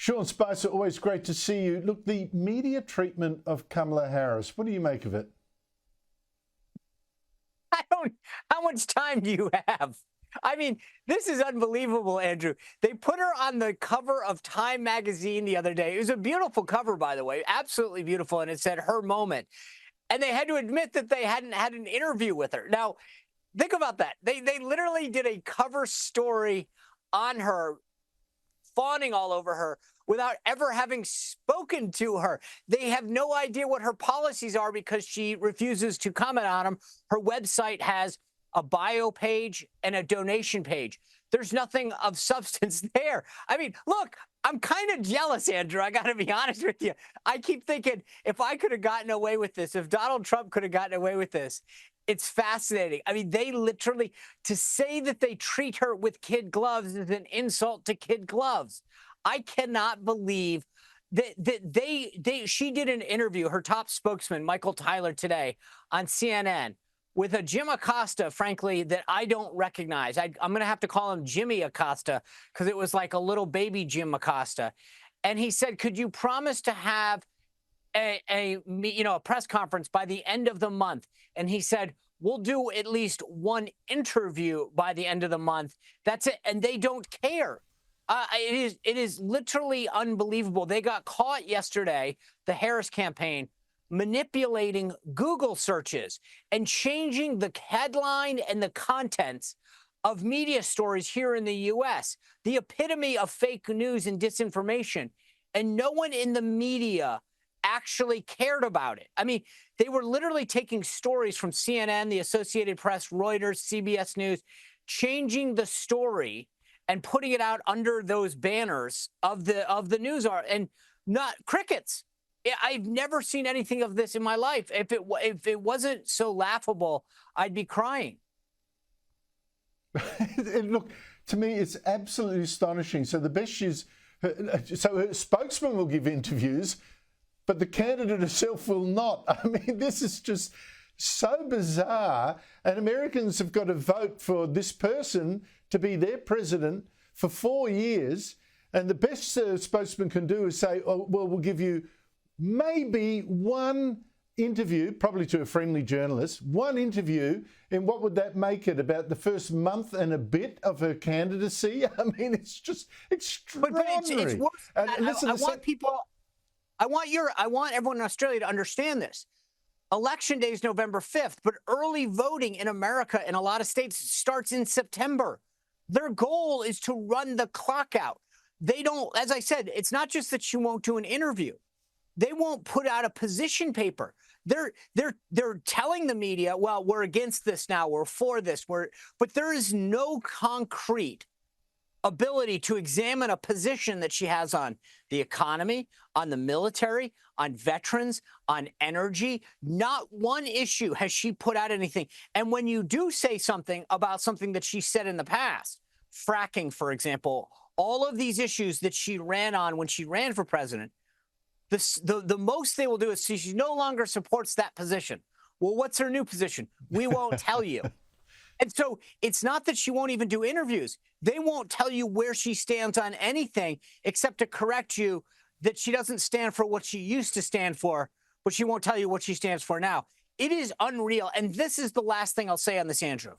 Sean Spicer, always great to see you. Look, the media treatment of Kamala Harris, what do you make of it? How much time do you have? I mean, this is unbelievable, Andrew. They put her on the cover of Time magazine the other day. It was a beautiful cover, by the way, absolutely beautiful. And it said her moment. And they had to admit that they hadn't had an interview with her. Now, think about that. They literally did a cover story on her, fawning all over her without ever having spoken to her. They have no idea what her policies are because she refuses to comment on them. Her website has a bio page and a donation page. There's nothing of substance there. I mean, look, I'm kind of jealous, Andrew. I got to be honest with you. I keep thinking if I could have gotten away with this, if Donald Trump could have gotten away with this, it's fascinating. I mean, they literally, to say that they treat her with kid gloves is an insult to kid gloves. I cannot believe that she did an interview, her top spokesman, Michael Tyler, today on CNN with a Jim Acosta, frankly, that I don't recognize. I'm going to have to call him Jimmy Acosta because it was like a little baby Jim Acosta. And he said, could you promise to have a press conference by the end of the month? And he said, we'll do at least one interview by the end of the month. That's it. And they don't care. It is literally unbelievable. They got caught yesterday, the Harris campaign, manipulating Google searches and changing the headline and the contents of media stories here in the U.S., the epitome of fake news and disinformation. And no one in the media actually cared about it. I mean, they were literally taking stories from CNN, the Associated Press, Reuters, CBS News, changing the story and putting it out under those banners of the news and not crickets. I've never seen anything of this in my life. If it wasn't so laughable, I'd be crying. Look, to me, it's absolutely astonishing. So the best is, so her spokesman will give interviews, but the candidate herself will not. I mean, this is just so bizarre. And Americans have got to vote for this person to be their president for 4 years. And the best spokesman can do is say, oh, well, we'll give you maybe one interview, probably to a friendly journalist, one interview, and what would that make it? About the first month and a bit of her candidacy? I mean, it's just extraordinary. But it's worse than that. I want everyone in Australia to understand this. Election day is November 5th, but early voting in America in a lot of states starts in September. Their goal is to run the clock out. They don't, as I said, it's not just that she won't do an interview. They won't put out a position paper. They're telling the media, well, we're against this now, we're for this, but there is no concrete ability to examine a position that she has on the economy, on the military, on veterans, on energy. Not one issue has she put out anything. And when you do say something about something that she said in the past, fracking, for example, all of these issues that she ran on when she ran for president, the most they will do is she no longer supports that position. Well, what's her new position? We won't tell you. And so it's not that she won't even do interviews. They won't tell you where she stands on anything except to correct you that she doesn't stand for what she used to stand for, but she won't tell you what she stands for now. It is unreal. And this is the last thing I'll say on this, Andrew.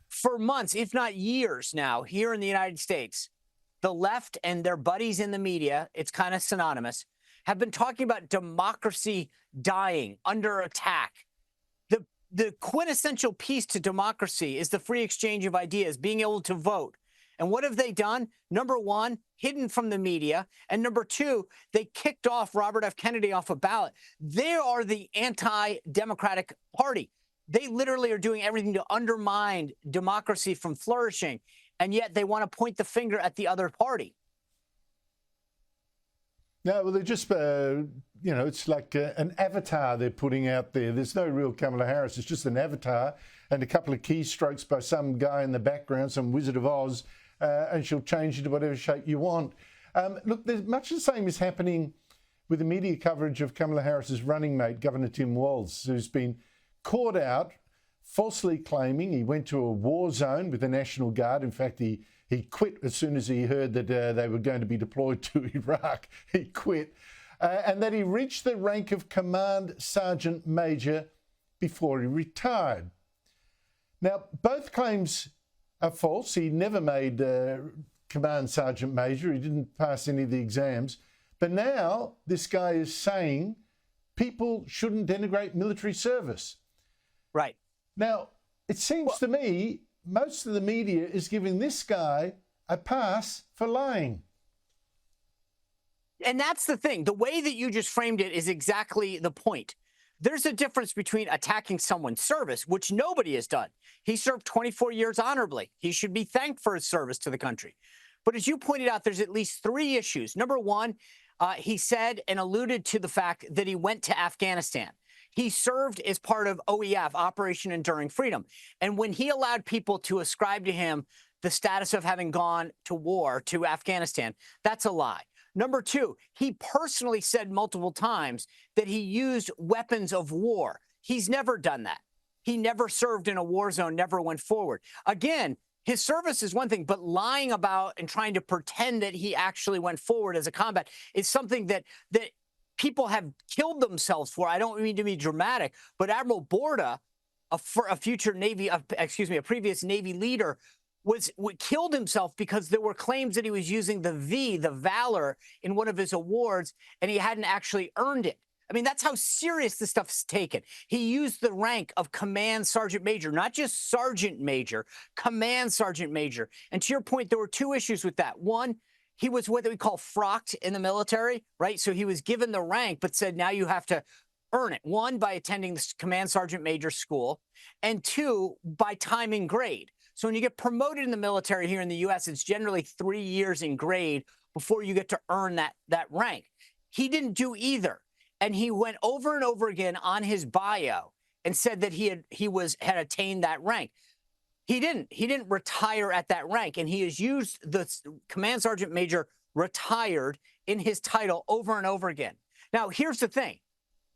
For months, if not years now, here in the United States, the left and their buddies in the media, it's kind of synonymous, have been talking about democracy dying, under attack. The quintessential piece to democracy is the free exchange of ideas, being able to vote. And what have they done? Number one, hidden from the media. And number two, they kicked off Robert F. Kennedy off a ballot. They are the anti-democratic party. They literally are doing everything to undermine democracy from flourishing. And yet they want to point the finger at the other party. No, well, they're just, it's like an avatar they're putting out there. There's no real Kamala Harris. It's just an avatar and a couple of keystrokes by some guy in the background, some Wizard of Oz, and she'll change into whatever shape you want. Look, there's much the same is happening with the media coverage of Kamala Harris's running mate, Governor Tim Walz, who's been caught out falsely claiming he went to a war zone with the National Guard. In fact, he He quit as soon as he heard that they were going to be deployed to Iraq. He quit. And that he reached the rank of Command Sergeant Major before he retired. Now, both claims are false. He never made Command Sergeant Major. He didn't pass any of the exams. But now this guy is saying people shouldn't denigrate military service. Right. Now, it seems to me most of the media is giving this guy a pass for lying. And that's the thing. The way that you just framed it is exactly the point. There's a difference between attacking someone's service, which nobody has done. He served 24 years honorably. He should be thanked for his service to the country. But as you pointed out, there's at least three issues. Number one, he said and alluded to the fact that he went to Afghanistan. He served as part of OEF, Operation Enduring Freedom. And when he allowed people to ascribe to him the status of having gone to war to Afghanistan, that's a lie. Number two, he personally said multiple times that he used weapons of war. He's never done that. He never served in a war zone, never went forward. Again, his service is one thing, but lying about and trying to pretend that he actually went forward as a combat is something that people have killed themselves for. I don't mean to be dramatic, but Admiral Borda, a future Navy, a previous Navy leader, killed himself because there were claims that he was using the Valor, in one of his awards, and he hadn't actually earned it. I mean, that's how serious this stuff is taken. He used the rank of Command Sergeant Major, not just Sergeant Major, Command Sergeant Major. And to your point, there were two issues with that. One, he was what we call frocked in the military, right? So he was given the rank, but said, now you have to earn it. One, by attending the Command Sergeant Major school, and two, by time and grade. So when you get promoted in the military here in the U.S., it's generally 3 years in grade before you get to earn that rank. He didn't do either. And he went over and over again on his bio and said that he had attained that rank. He didn't. He didn't retire at that rank. And he has used the Command Sergeant Major retired in his title over and over again. Now, here's the thing.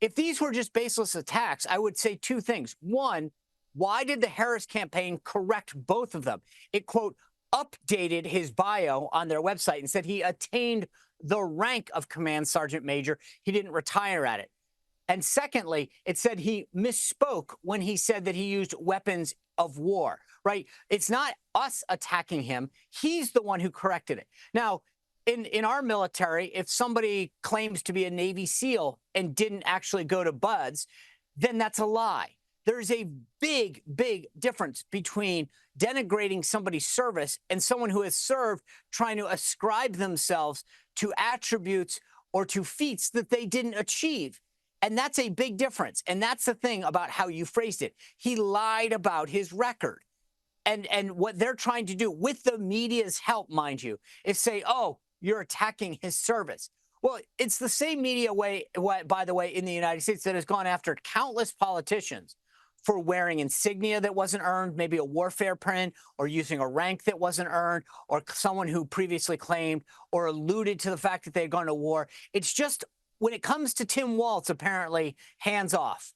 If these were just baseless attacks, I would say two things. One, why did the Harris campaign correct both of them? It, quote, updated his bio on their website and said he attained the rank of Command Sergeant Major. He didn't retire at it. And secondly, it said he misspoke when he said that he used weapons of war, right? It's not us attacking him. He's the one who corrected it. Now, in our military, if somebody claims to be a Navy SEAL and didn't actually go to BUD/S, then that's a lie. There's a big, big difference between denigrating somebody's service and someone who has served trying to ascribe themselves to attributes or to feats that they didn't achieve. And that's a big difference. And that's the thing about how you phrased it. He lied about his record. And what they're trying to do, with the media's help, mind you, is say, oh, you're attacking his service. Well, it's the same media by the way, in the United States that has gone after countless politicians for wearing insignia that wasn't earned, maybe a warfare pin, or using a rank that wasn't earned, or someone who previously claimed or alluded to the fact that they had gone to war. It's just, when it comes to Tim Walz, apparently, hands off.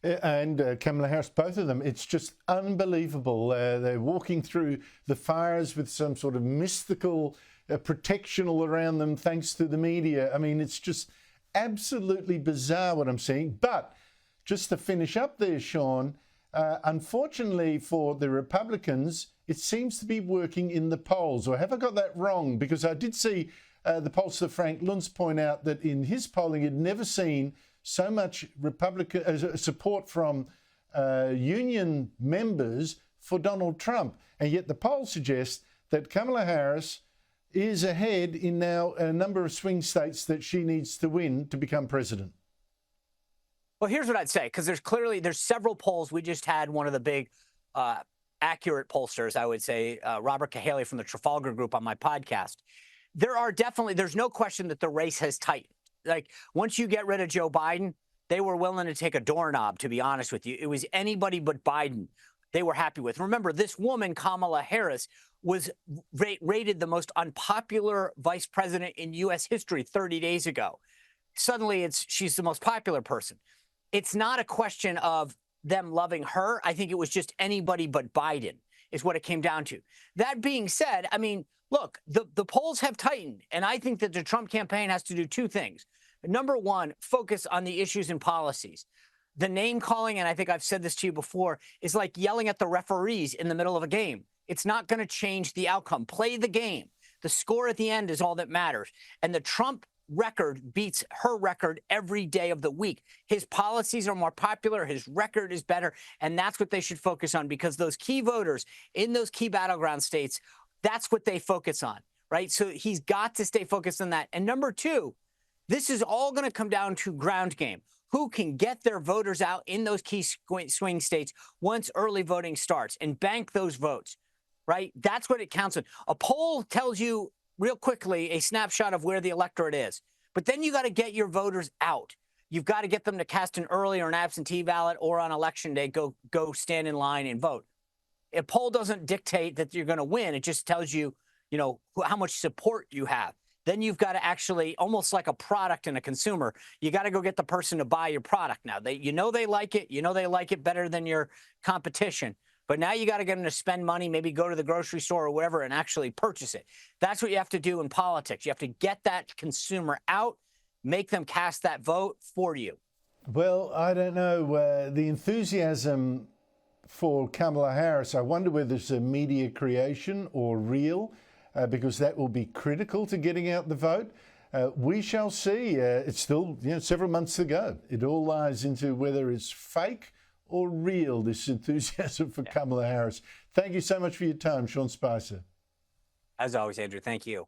And Kamala Harris, both of them, it's just unbelievable. They're walking through the fires with some sort of mystical protection all around them thanks to the media. I mean, it's just absolutely bizarre what I'm seeing. But just to finish up there, Sean, unfortunately for the Republicans, it seems to be working in the polls. Or have I got that wrong? Because I did see the pollster Frank Luntz point out that in his polling, he'd never seen so much Republican support from union members for Donald Trump. And yet the polls suggest that Kamala Harris is ahead in now a number of swing states that she needs to win to become president. Well, here's what I'd say, because there's several polls. We just had one of the big accurate pollsters, I would say, Robert Cahaley from the Trafalgar Group on my podcast. There's no question that the race has tightened. Like, once you get rid of Joe Biden, they were willing to take a doorknob, to be honest with you. It was anybody but Biden they were happy with. Remember, this woman, Kamala Harris, was rated the most unpopular vice president in U.S. history 30 days ago. Suddenly, she's the most popular person. It's not a question of them loving her. I think it was just anybody but Biden. is what it came down to. That being said, I mean, look, the polls have tightened, and I think that the Trump campaign has to do two things. Number one, focus on the issues and policies. The name calling, and I think I've said this to you before, is like yelling at the referees in the middle of a game. It's not going to change the outcome. Play the game. The score at the end is all that matters. And the Trump record beats her record every day of the week. His policies are more popular. His record is better. And that's what they should focus on, because those key voters in those key battleground states, that's what they focus on, right? So he's got to stay focused on that. And number two, this is all going to come down to ground game. Who can get their voters out in those key swing states once early voting starts and bank those votes, right? That's what it counts on. A poll tells you real quickly a snapshot of where the electorate is. But then you got to get your voters out. You've got to get them to cast an early or an absentee ballot, or on election day, go stand in line and vote. A poll doesn't dictate that you're going to win. It just tells you, you know, how much support you have. Then you've got to actually, almost like a product and a consumer, you got to go get the person to buy your product now. You know they like it. You know they like it better than your competition. But now you got to get them to spend money, maybe go to the grocery store or whatever and actually purchase it. That's what you have to do in politics. You have to get that consumer out, make them cast that vote for you. Well, I don't know. The enthusiasm for Kamala Harris, I wonder whether it's a media creation or real, because that will be critical to getting out the vote. We shall see. It's still several months to go. It all lies into whether it's fake or real, this enthusiasm for Kamala Harris. Thank you so much for your time, Sean Spicer. As always, Andrew, thank you.